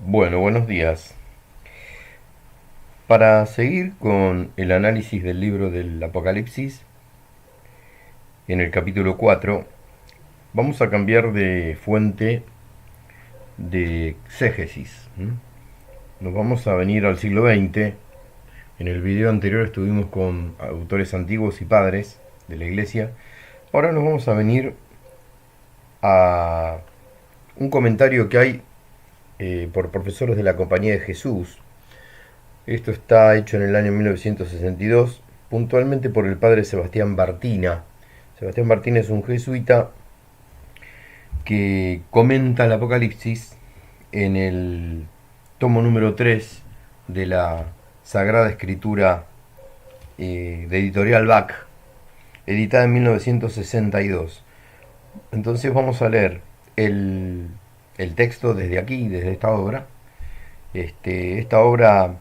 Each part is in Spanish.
Bueno, buenos días. Para seguir con el análisis del libro del Apocalipsis, en el capítulo 4 vamos a cambiar de fuente de exégesis. Nos vamos a venir al siglo XX. En el video anterior estuvimos con autores antiguos y padres de la iglesia. Ahora nos vamos a venir a un comentario que hay por profesores de la Compañía de Jesús. Esto está hecho en el año 1962, puntualmente por el padre Sebastián Bartina. Sebastián Bartina es un jesuita que comenta el Apocalipsis en el tomo número 3 de la Sagrada Escritura de Editorial Bach, editada en 1962. Entonces vamos a leer el texto desde aquí, desde esta obra. Esta obra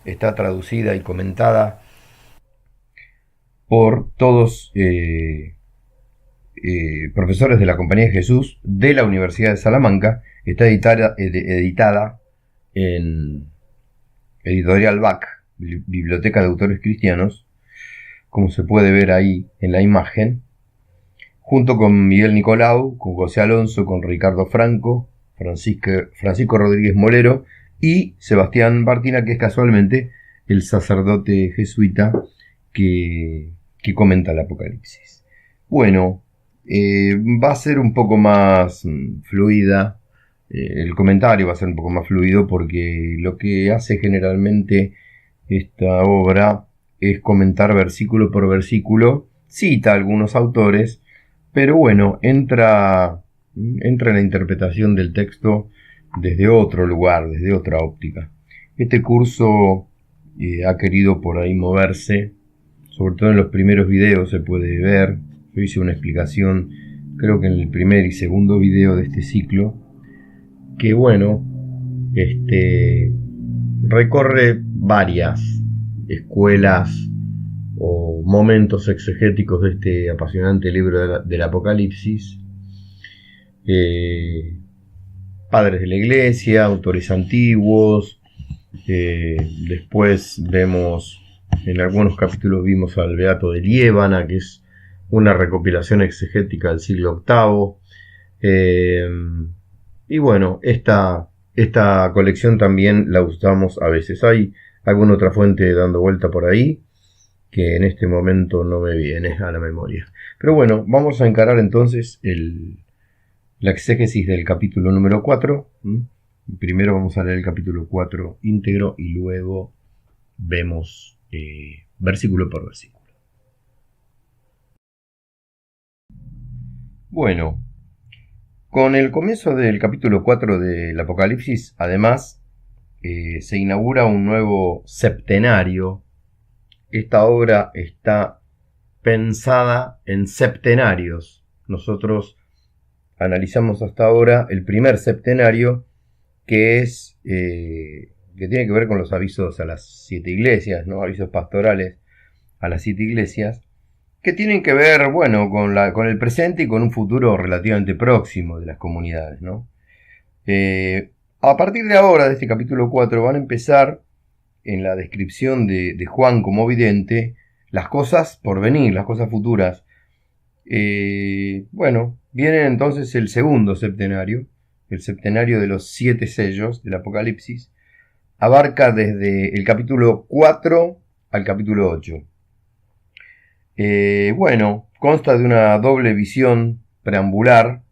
está traducida y comentada por todos profesores de la Compañía de Jesús de la Universidad de Salamanca. Está editada en Editorial Bach, Biblioteca de Autores Cristianos, como se puede ver ahí en la imagen, junto con Miguel Nicolau, con José Alonso, con Ricardo Franco, Francisco Rodríguez Molero y Sebastián Bartina, que es casualmente el sacerdote jesuita que comenta el Apocalipsis. Bueno, va a ser un poco más fluida, el comentario va a ser un poco más fluido porque lo que hace generalmente esta obra es comentar versículo por versículo, cita a algunos autores, pero bueno, entra en la interpretación del texto desde otro lugar, desde otra óptica. Este curso ha querido por ahí moverse, sobre todo en los primeros videos se puede ver. Yo hice una explicación, creo que en el primer y segundo video de este ciclo, que bueno, recorre varias escuelas o momentos exegéticos de este apasionante libro del Apocalipsis. Padres de la iglesia, autores antiguos, después vemos, en algunos capítulos vimos al Beato de Liébana, que es una recopilación exegética del siglo VIII, y bueno, esta colección también la usamos a veces. Hay alguna otra fuente dando vuelta por ahí que en este momento no me viene a la memoria, pero bueno, vamos a encarar entonces la exégesis del capítulo número 4. Primero vamos a leer el capítulo 4 íntegro y luego vemos versículo por versículo. Bueno, con el comienzo del capítulo 4 del Apocalipsis, además, se inaugura un nuevo septenario. Esta obra está pensada en septenarios. Nosotros analizamos hasta ahora el primer septenario, que es que tiene que ver con los avisos a las 7 iglesias, ¿no? Avisos pastorales a las 7 iglesias, que tienen que ver, bueno, con el presente y con un futuro relativamente próximo de las comunidades, ¿no? A partir de ahora, de este capítulo 4, van a empezar en la descripción de Juan como vidente las cosas por venir, las cosas futuras. Bueno, viene entonces el segundo septenario, el septenario de los 7 sellos del Apocalipsis. Abarca desde el capítulo 4 al capítulo 8. Bueno, consta de una doble visión preambular,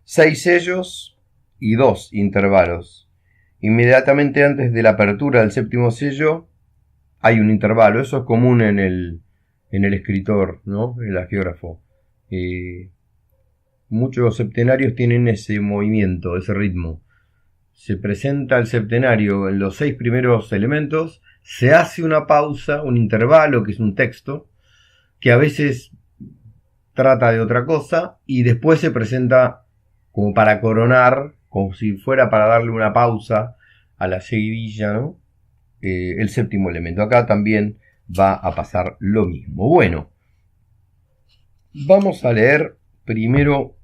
6 sellos y 2 intervalos. Inmediatamente antes de la apertura del séptimo sello hay un intervalo. Eso es común en el escritor, ¿no? El hagiógrafo. Muchos septenarios tienen ese movimiento, ese ritmo. Se presenta el septenario en los 6 primeros elementos, se hace una pausa, un intervalo, que es un texto, que a veces trata de otra cosa, y después se presenta como para coronar, como si fuera para darle una pausa a la seguidilla, ¿no? El séptimo elemento. Acá también va a pasar lo mismo. Bueno, vamos a leer primero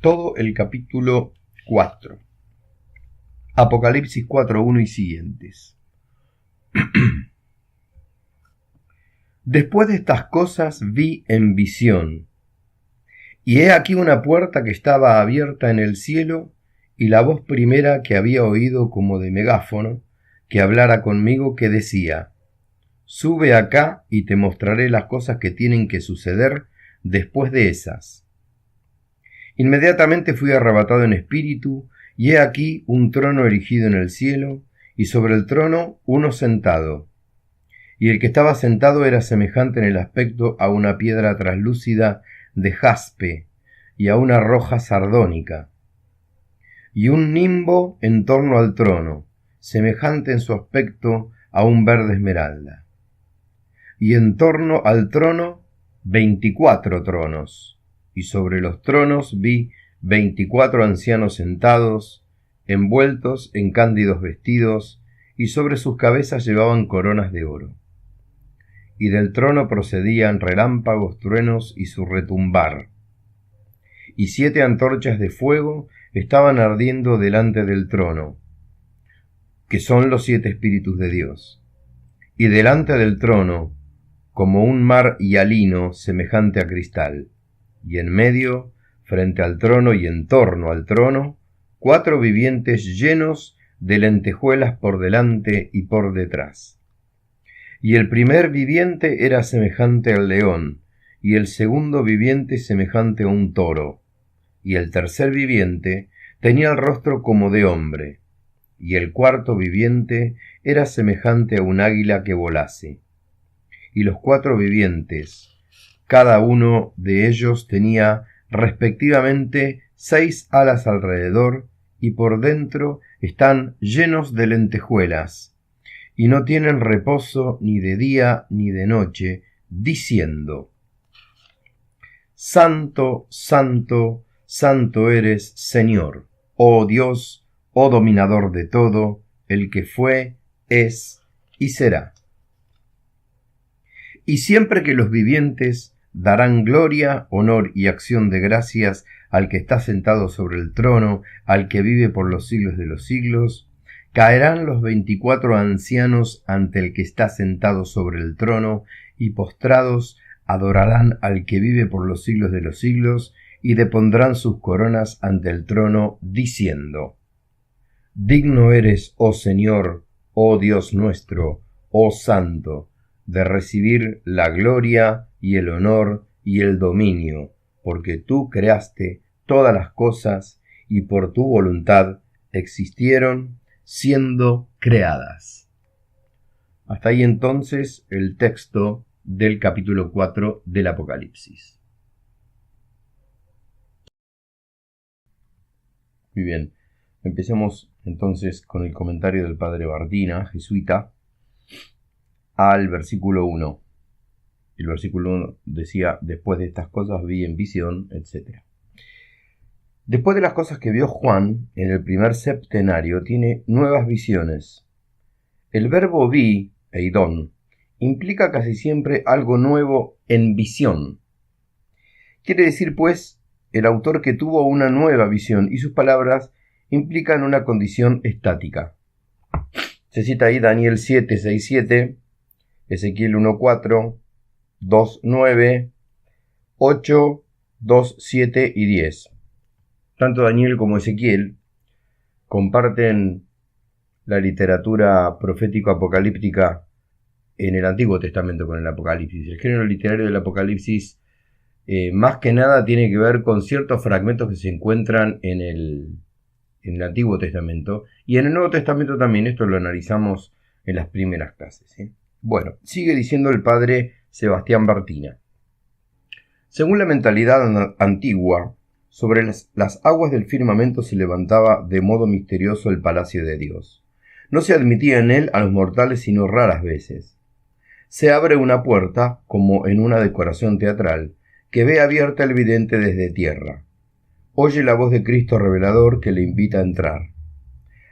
todo el capítulo 4. Apocalipsis 4:1 y siguientes. Después de estas cosas vi en visión, y he aquí una puerta que estaba abierta en el cielo, y la voz primera que había oído como de megáfono, que hablara conmigo, que decía: Sube acá y te mostraré las cosas que tienen que suceder después de esas. Inmediatamente fui arrebatado en espíritu, y he aquí un trono erigido en el cielo, y sobre el trono uno sentado. Y el que estaba sentado era semejante en el aspecto a una piedra traslúcida de jaspe, y a una roja sardónica, y un nimbo en torno al trono, semejante en su aspecto a un verde esmeralda. Y en torno al trono 24 tronos, y sobre los tronos vi 24 ancianos sentados, envueltos en cándidos vestidos, y sobre sus cabezas llevaban coronas de oro. Y del trono procedían relámpagos, truenos y su retumbar. Y 7 antorchas de fuego estaban ardiendo delante del trono, que son los 7 espíritus de Dios. Y delante del trono, como un mar hialino semejante a cristal, y en medio, frente al trono y en torno al trono, 4 vivientes llenos de lentejuelas por delante y por detrás. Y el primer viviente era semejante al león, y el segundo viviente semejante a un toro, y el tercer viviente tenía el rostro como de hombre, y el cuarto viviente era semejante a un águila que volase. Y los 4 vivientes, cada uno de ellos tenía respectivamente 6 alas alrededor, y por dentro están llenos de lentejuelas, y no tienen reposo ni de día ni de noche, diciendo: Santo, santo, santo eres, Señor, oh Dios, oh dominador de todo, el que fue, es y será. Y siempre que los vivientes darán gloria, honor y acción de gracias al que está sentado sobre el trono, al que vive por los siglos de los siglos, caerán los 24 ancianos ante el que está sentado sobre el trono, y postrados adorarán al que vive por los siglos de los siglos, y depondrán sus coronas ante el trono, diciendo: Digno eres, oh Señor, oh Dios nuestro, oh Santo, de recibir la gloria y el honor y el dominio, porque tú creaste todas las cosas, y por tu voluntad existieron, siendo creadas. Hasta ahí entonces el texto del capítulo 4 del Apocalipsis. Muy bien, empecemos entonces con el comentario del padre Bardina, jesuita, al versículo 1. El versículo 1 decía: después de estas cosas vi en visión, etc. Después de las cosas que vio Juan en el primer septenario, tiene nuevas visiones. El verbo vi, eidón, implica casi siempre algo nuevo en visión. Quiere decir, pues, el autor que tuvo una nueva visión, y sus palabras implican una condición estática. Se cita ahí Daniel 7, 6, 7, Ezequiel 1, 4, 2, 9, 8, 2, 7 y 10. Tanto Daniel como Ezequiel comparten la literatura profético-apocalíptica en el Antiguo Testamento con el Apocalipsis. El género literario del Apocalipsis más que nada tiene que ver con ciertos fragmentos que se encuentran en el Antiguo Testamento, y en el Nuevo Testamento también. Esto lo analizamos en las primeras clases, ¿sí? Bueno, sigue diciendo el padre Sebastián Bartina. Según la mentalidad antigua, sobre las aguas del firmamento se levantaba de modo misterioso el palacio de Dios. No se admitía en él a los mortales sino raras veces. Se abre una puerta, como en una decoración teatral, que ve abierta el vidente desde tierra. Oye la voz de Cristo revelador que le invita a entrar.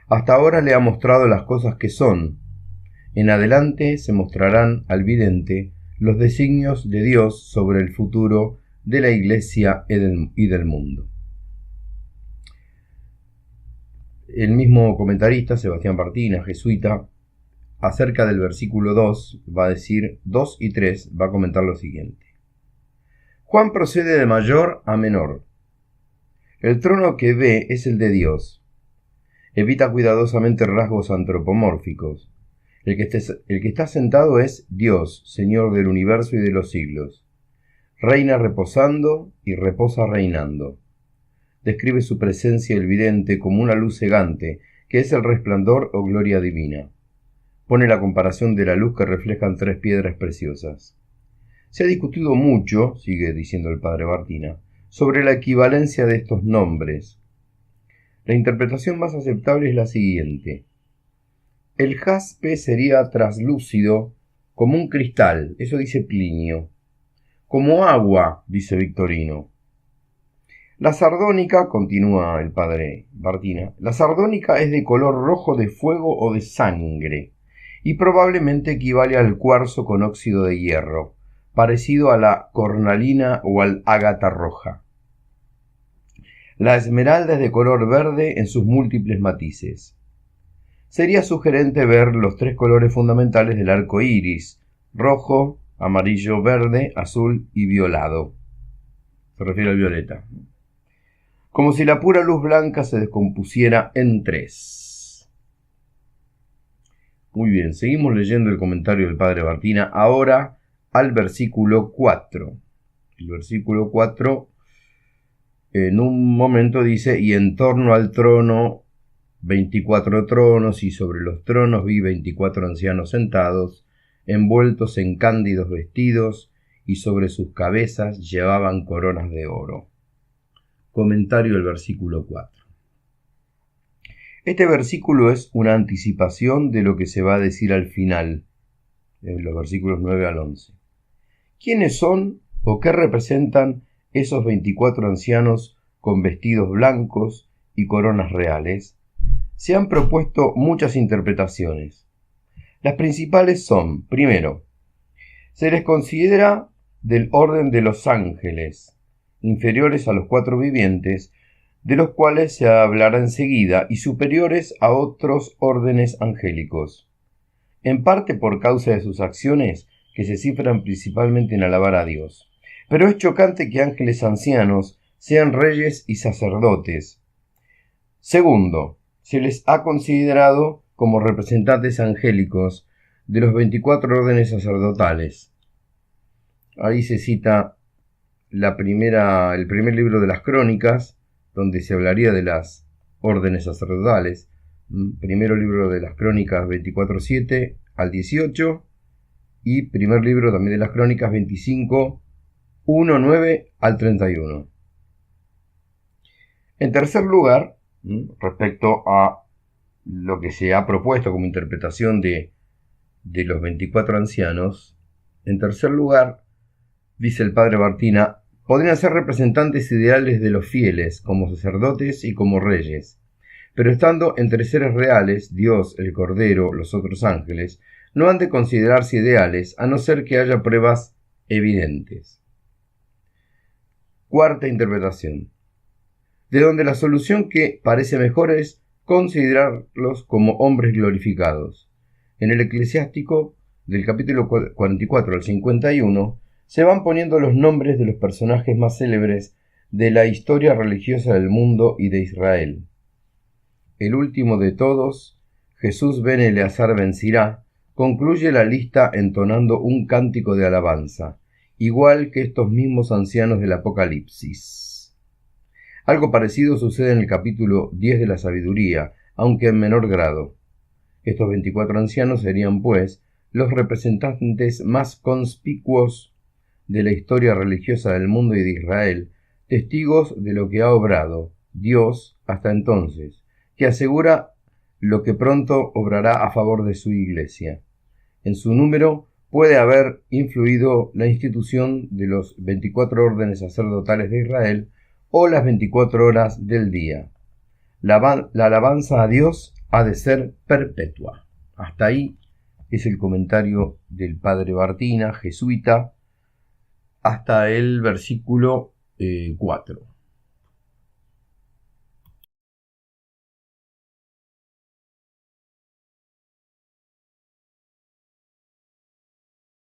Hasta ahora le ha mostrado las cosas que son. En adelante se mostrarán al vidente los designios de Dios sobre el futuro de la Iglesia y del mundo. el mismo comentarista, Sebastián Bartina, jesuita, acerca del versículo 2, va a decir 2 y 3, va a comentar lo siguiente. Juan procede de mayor a menor. El trono que ve es el de Dios. Evita cuidadosamente rasgos antropomórficos. El que está sentado es Dios, Señor del universo y de los siglos. Reina reposando y reposa reinando. Describe su presencia evidente como una luz cegante, que es el resplandor o gloria divina. Pone la comparación de la luz que reflejan 3 piedras preciosas. Se ha discutido mucho, sigue diciendo el padre Bartina, sobre la equivalencia de estos nombres. La interpretación más aceptable es la siguiente. El jaspe sería traslúcido como un cristal, eso dice Plinio. Como agua, dice Victorino. La sardónica, continúa el padre Bartina, la sardónica es de color rojo de fuego o de sangre, y probablemente equivale al cuarzo con óxido de hierro, parecido a la cornalina o al ágata roja. La esmeralda es de color verde en sus múltiples matices. Sería sugerente ver los 3 colores fundamentales del arco iris: rojo, amarillo, verde, azul y violado. Se refiere al violeta. Como si la pura luz blanca se descompusiera en 3. Muy bien, seguimos leyendo el comentario del padre Bartina, ahora al versículo 4. El versículo 4 en un momento dice, y en torno al trono 24 tronos, y sobre los tronos vi 24 ancianos sentados, envueltos en cándidos vestidos, y sobre sus cabezas llevaban coronas de oro. Comentario del versículo 4. Este versículo es una anticipación de lo que se va a decir al final, en los versículos 9 al 11. ¿Quiénes son o qué representan esos 24 ancianos con vestidos blancos y coronas reales? Se han propuesto muchas interpretaciones. Las principales son, primero, se les considera del orden de los ángeles, inferiores a los 4 vivientes, de los cuales se hablará enseguida, y superiores a otros órdenes angélicos, en parte por causa de sus acciones, que se cifran principalmente en alabar a Dios. Pero es chocante que ángeles ancianos sean reyes y sacerdotes. Segundo, se les ha considerado como representantes angélicos de los 24 órdenes sacerdotales. Ahí se cita el primer libro de las Crónicas, donde se hablaría de las órdenes sacerdotales. Primero libro de las Crónicas 24:7 al 18, y primer libro también de las Crónicas 25:1-9 al 31. En tercer lugar, respecto a lo que se ha propuesto como interpretación de los 24 ancianos, en tercer lugar, dice el padre Bartina, podrían ser representantes ideales de los fieles, como sacerdotes y como reyes, pero estando entre seres reales, Dios, el Cordero, los otros ángeles, no han de considerarse ideales, a no ser que haya pruebas evidentes. Cuarta interpretación, de donde la solución que parece mejor es considerarlos como hombres glorificados. En el Eclesiástico, del capítulo 44 al 51, se van poniendo los nombres de los personajes más célebres de la historia religiosa del mundo y de Israel. El último de todos, Jesús ben Eleazar ben Sirá, concluye la lista entonando un cántico de alabanza, igual que estos mismos ancianos del Apocalipsis. Algo parecido sucede en el capítulo 10 de la Sabiduría, aunque en menor grado. Estos 24 ancianos serían, pues, los representantes más conspicuos de la historia religiosa del mundo y de Israel, testigos de lo que ha obrado Dios hasta entonces, que asegura lo que pronto obrará a favor de su Iglesia. En su número puede haber influido la institución de los 24 órdenes sacerdotales de Israel o las 24 horas del día. La alabanza a Dios ha de ser perpetua. Hasta ahí es el comentario del padre Bartina, jesuita, hasta el versículo 4.